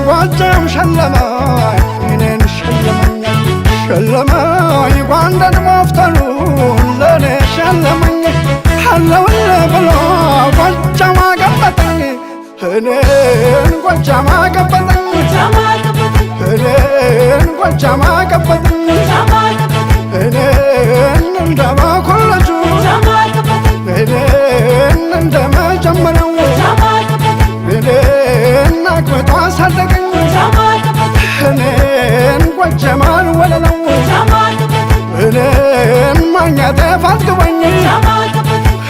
ጎጃም ሸለመኝ እኔን ሸለመኝ ጎንደር መፍተሉ ለኔ ሸለመኝ አለውል ብሎ ጎጃም አገበጠኝ እኔን ጎጃም አገበጠኝ እኔን ጎጃም አገበጠኝ እኔን እንደመኮለጁ እኔን እንደመጀመሪያው እኔን አግብቶ አሳደገኝ እኔን ጎጃማን ወለለው እኔን ማግኘቴ ፋትግበኝ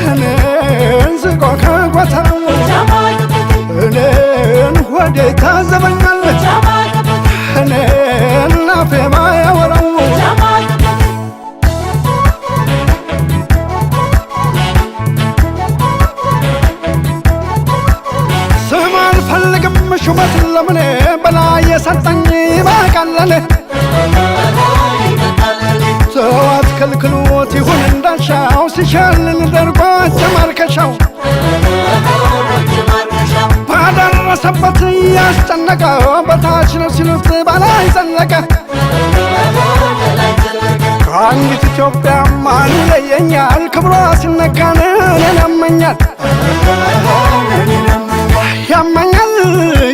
እኔን ዝቆ ከጎተራው እኔን ሆዴ ታዘበኛል እኔን አፌ ማያወራው ስም አልፈልግም ሹመት ለምኔ በላይ የሰጠኝ ይበቃለኔ ሰዋት ከልክሎት ይሁን እንዳሻው ሲሸልል ደርጎ ጀማርከሻው ባደረሰበት ያስጨነቀ በታች ነው ሲሉት በላይ ዘለቀ ከአንዲት ኢትዮጵያ ማን ይለየኛል ክብሯ ሲነካን እኔን ያመኛል ያመኛል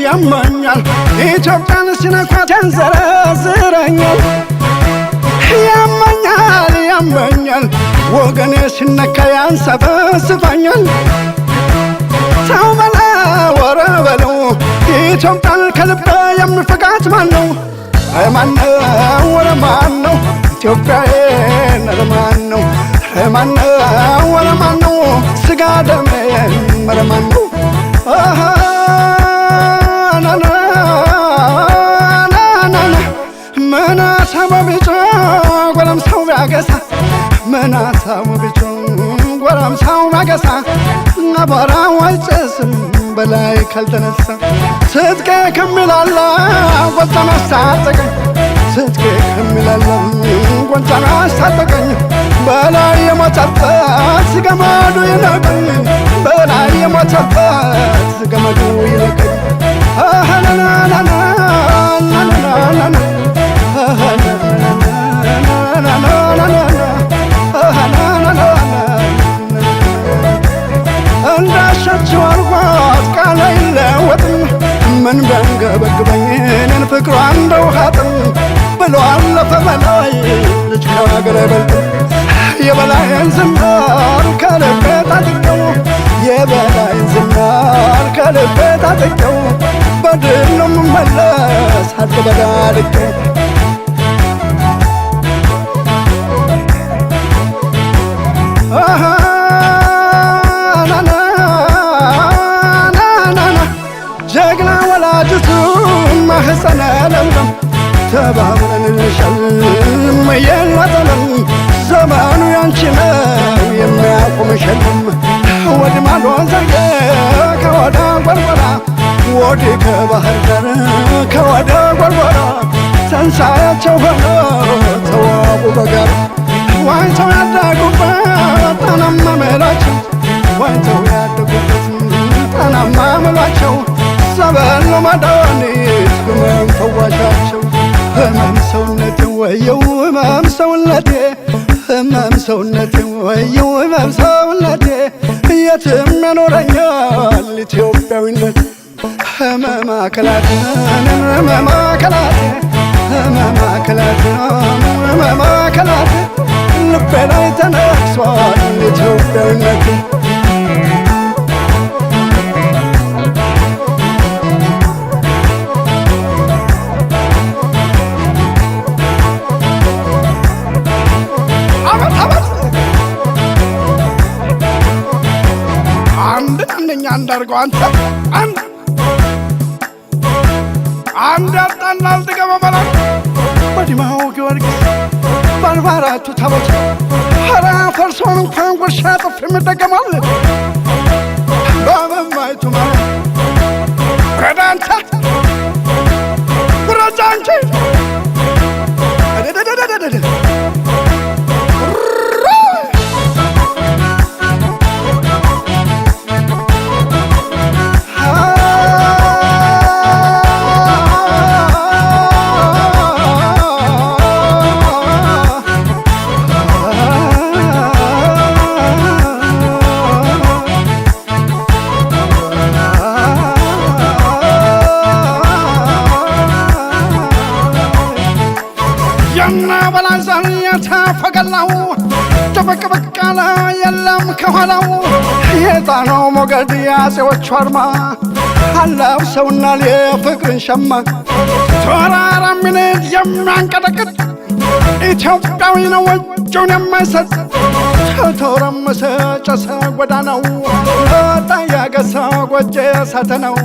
ያመኛል ኢትዮጵያን ሲነኳት ያንዘረዝረኛል ያመኛል ያመኛል ወገኔ ሲነካ ያንሰፈስፈኛል ሰው በላ ወረ በለው ኢትዮጵያን ከልቤ የሚፈቃት ማነው ማነው ወረ ማነው ኢትዮጵያዬን ኧረ ማነው ማነው ወረ ማነው ስጋ ደሜን ኧረ ማነው ምን አሳበው ቢጮ ጎረምሳው ቢያገሳ ምን አሳበው ቢጮ ጎረምሳው ቢያገሳ አቧራው አይጨስም በላይ ካልተነሳ ትጥቄ ከሚላላ ጎጃም አስታጠቀኝ ትጥቄ ከሚላላ ጎጃም አስታጠቀኝ በላይ የሞተበት ገመዱ ይነቀኝ በላይ የሞተበት ገመዱ ይነቀኝ እንዳሻቸው አርጓት ቃል አይለወጥም ምን ቢያንገበግበኝ እኔን ፍቅሯ እንደ ውሃ ጥም ብሎ አለፈ በላይ ልጅ ከሀገር አይበልጥም የበላይን ዝናር ከልቤ ታጥቀው የበላይን ዝናር ከልቤ ታጥቀው በድል ነው የምመለስ አልተበዳልቄ ጀግና ወላጅቱ ማህፀነ ለምለም ተባብረን እንሸልም የለጠለም ዘመኑ ያንቺ ነው የሚያቆም ሸልም ወድ ማዶ ዘርገ ከወደ ጎርጎራ ወዲ ከባህር ዳር ከወደ ጎርጎራ ተንሳያቸው ሆኖ ተዋቡ በጋር ዋይተው ያደጉበት ጣናማ መላቸው ዋይተው ያደጉበት ጣናማ መላቸው ሰበል ነው መድኃኒት ህመም ፈዋሻቸው ህመም ሰውነቴ ወየው ህመም ሰውነቴ ህመም ሰውነቴ ወየው ህመም ሰውነቴ የትም ያኖረኛል ኢትዮጵያዊነት ህመም አካላቴ ህመም አካላቴ ህመም አካላቴ ህመም አካላቴ ልቤ ላይ ተነክሷል ኢትዮጵያዊነት አንዳርገው አንተ አንድ አጣና አልጥገበ መላክ በዲማው ጊዮርጊስ ባርባራቱ ታቦት ኧረ ፈርሶን እንኳን ጉርሻ ጥፍ የሚደገማል በመማይቱ ማለት ረዳንተ ጉረጃንቺ ከኋላው የጣናው ሞገድ ያጼዎቹ አርማ አላብሰውና የፍቅርን ሸማ ተራራ ሚነት የሚያንቀጠቅጥ ኢትዮጵያዊ ነው እጁን የማይሰጥ ተተረመሰ ጨሰ ጎዳናው ታያገሰ ጎጄ እሳት ነው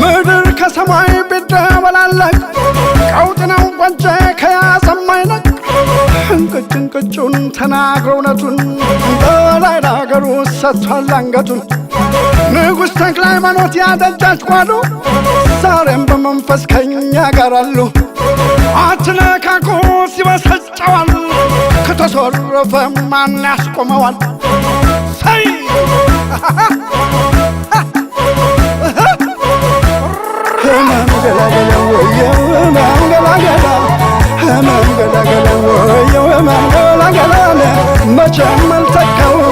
ምድር ከሰማይ ቢደበላለቅ ቀውጥ ነው ጎጄ ከያዘም አይለቅ እንቅጭ እንቅጩን ተናግሮ እውነቱን በላይ ለአገሩ ሰጥቷል አንገቱን ንጉሥ ተክለ ሃይማኖት ያደጃች ጓሉ ዛሬም በመንፈስ ከኛ ጋር አሉ አትነካኩ ሲበሰጨዋል ከተሰረፈ ማን ያስቆመዋል ሰይ መንገላገላ ወየው መንገላገላ መንገላገላ ወየው መንገላገላ መቼም አልተካውም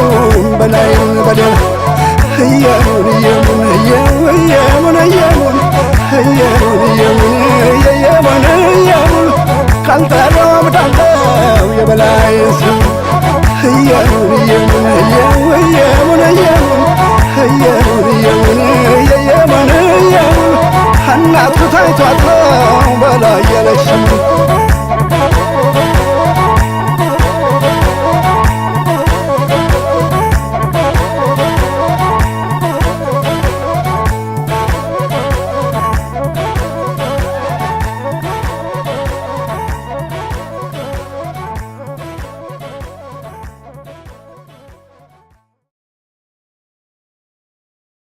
በላይን በደል የሙን የሙን የሙን የሙን የሙን የሙን የሙን የሙን ካልተረምዳለው የበላይ ስም የሙን የሙን የሙን የሙን የሙን የሙን የሙን የሙን እናቱ ታይቷት በላይ የለሽም